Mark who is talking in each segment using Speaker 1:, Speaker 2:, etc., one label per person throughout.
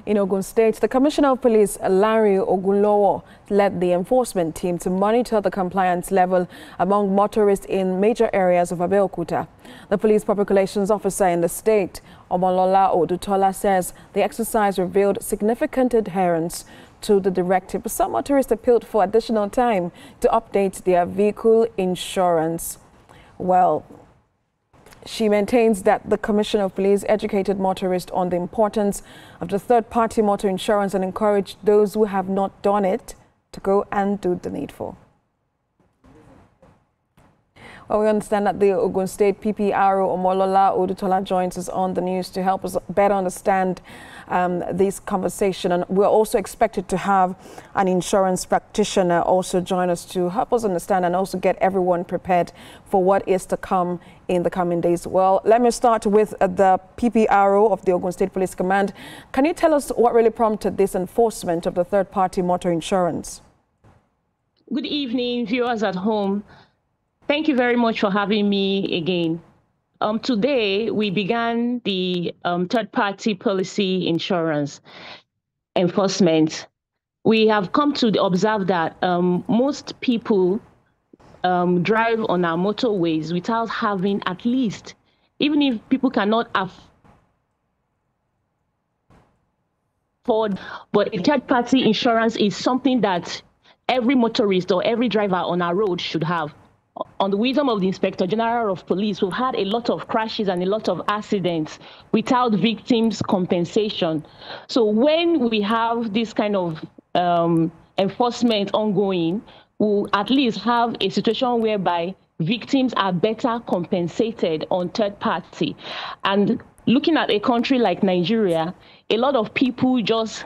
Speaker 1: In Ogun State, the Commissioner of Police, Lanre Ogunlowo, led the enforcement team to monitor the compliance level among motorists in major areas of Abeokuta. The Police Public Relations Officer in the state, Omolola Odutola, says the exercise revealed significant adherence to the directive. Some motorists appealed for additional time to update their vehicle insurance. Well, she maintains that the Commissioner of Police educated motorists on the importance of the third-party motor insurance and encouraged those who have not done it to go and do the needful. Well, we understand that the Ogun State PPRO Omolola Odutola joins us on the news to help us better understand this conversation. And we're also expected to have an insurance practitioner also join us to help us understand and also get everyone prepared for what is to come in the coming days. Well, let me start with the PPRO of the Ogun State Police Command. Can you tell us what really prompted this enforcement of the third-party motor insurance?
Speaker 2: Good evening, viewers at home. Thank you very much for having me again. Today, we began the third-party policy insurance enforcement. We have come to observe that most people drive on our motorways without having at least, even if people cannot afford, but a third-party insurance is something that every motorist or every driver on our road should have. On the wisdom of the Inspector General of Police, we've had a lot of crashes and a lot of accidents without victims' compensation. So when we have this kind of enforcement ongoing, we'll at least have a situation whereby victims are better compensated on third party. And looking at a country like Nigeria, a lot of people just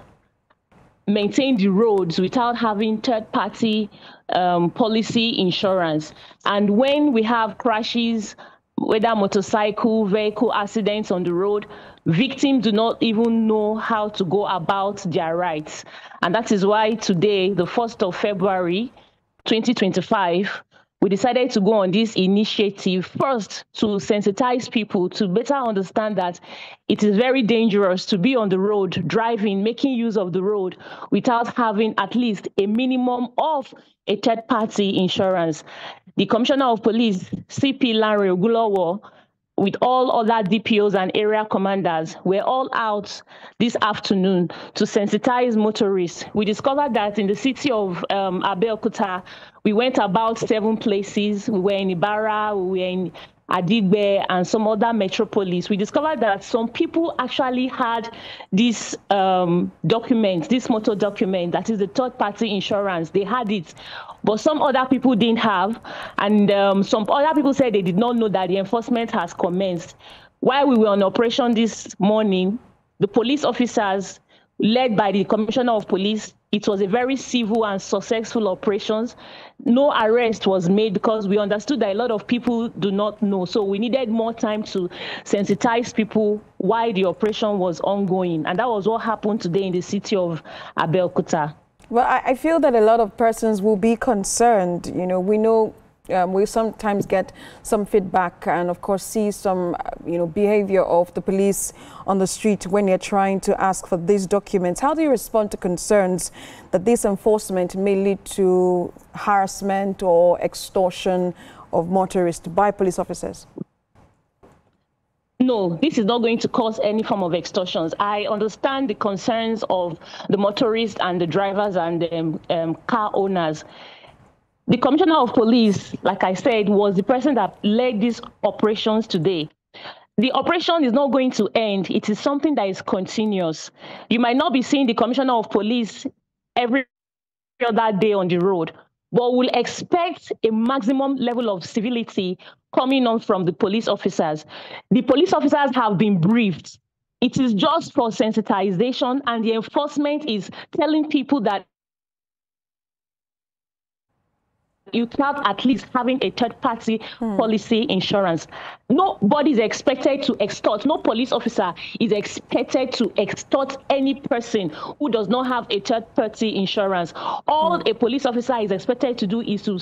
Speaker 2: maintain the roads without having third-party policy insurance. And when we have crashes, whether motorcycle, vehicle accidents on the road, victims do not even know how to go about their rights. And that is why today, the 1st of February, 2025, we decided to go on this initiative first to sensitize people to better understand that it is very dangerous to be on the road, driving, making use of the road without having at least a minimum of a third-party insurance. The Commissioner of Police, CP Lanre Ogunlowo, with all other DPOs and area commanders, we're all out this afternoon to sensitize motorists. We discovered that in the city of Abeokuta, we went about 7 places. We were in Ibara, we were in Adigbe, and some other metropolis. We discovered that some people actually had this document, this motor document, that is the third-party insurance. They had it, but some other people didn't have. And some other people said they did not know that the enforcement has commenced. While we were on operation this morning, the police officers, led by the Commissioner of Police, it was a very civil and successful operations. No arrest was made because we understood that a lot of people do not know. So we needed more time to sensitize people why the operation was ongoing. And that was what happened today in the city of Abeokuta.
Speaker 1: Well, I feel that a lot of persons will be concerned. You know, we know we sometimes get some feedback and, of course, see some, behavior of the police on the street when you're trying to ask for these documents. How do you respond to concerns that this enforcement may lead to harassment or extortion of motorists by police officers?
Speaker 2: No, this is not going to cause any form of extortions. I understand the concerns of the motorists and the drivers and the car owners. The Commissioner of Police, like I said, was the person that led these operations today. The operation is not going to end. It is something that is continuous. You might not be seeing the Commissioner of Police every other day on the road, but we'll expect a maximum level of civility coming on from the police officers. The police officers have been briefed. It is just for sensitization, and the enforcement is telling people that you start at least having a third-party policy insurance. Nobody is expected to extort. No police officer is expected to extort any person who does not have a third-party insurance. All a police officer is expected to do is to,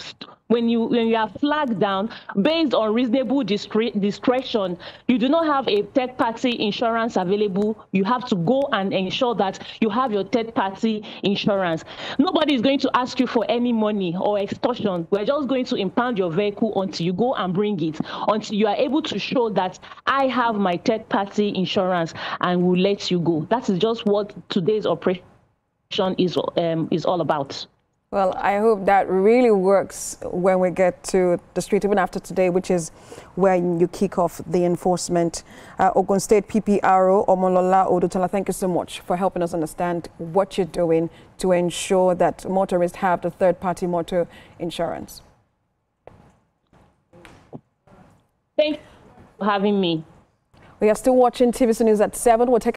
Speaker 2: when you are flagged down based on reasonable discretion, you do not have a third-party insurance available, you have to go and ensure that you have your third-party insurance. Nobody is going to ask you for any money or extortion. We're just going to impound your vehicle until you go and bring it, until you are able to show that I have my third-party insurance, and we'll let you go. That is just what today's operation is all about.
Speaker 1: Well, I hope that really works when we get to the street, even after today, which is when you kick off the enforcement. Ogun State PPRO, Omolola Odutola, thank you so much for helping us understand what you're doing to ensure that motorists have the third-party motor insurance.
Speaker 2: Thank you for having me.
Speaker 1: We are still watching TVC News at 7. We'll take